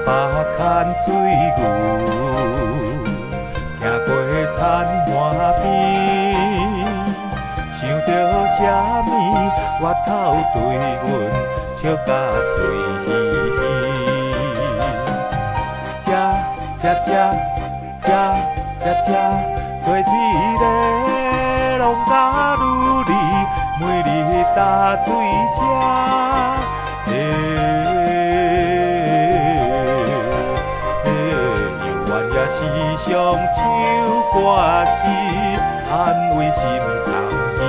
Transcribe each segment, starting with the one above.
把牵水牛，行过田花边，想着啥物，我头对阮笑甲嘴嘻嘻。吃，做一个农家女儿，每日打水车。犹原也时常唱歌诗，安慰心空虚。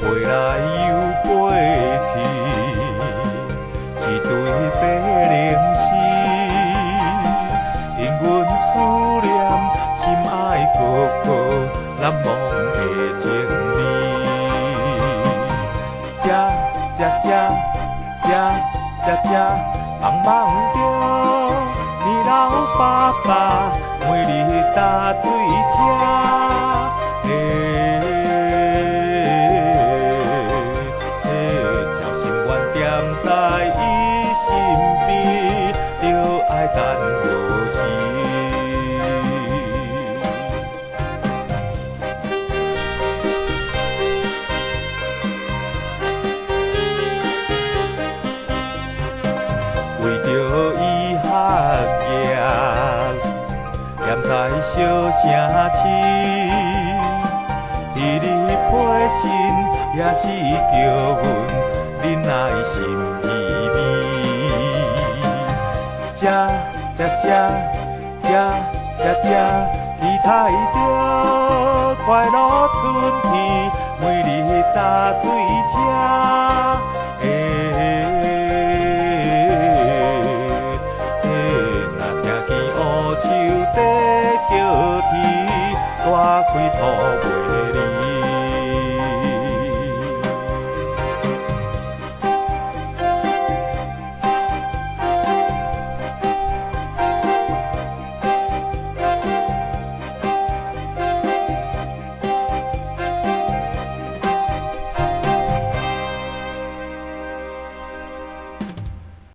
飞来又飞去，一对白灵丝，因阮思念心爱哥哥难忘的情味。茫茫着你老爸爸，每日打水车。在伊身边，就爱等何时？为着伊学业，念在小声痴，彼日配信也是叫阮。恁爱心依偎，期待着快乐春天，每日打水车。若听见乌树在叫天，大开土袂离。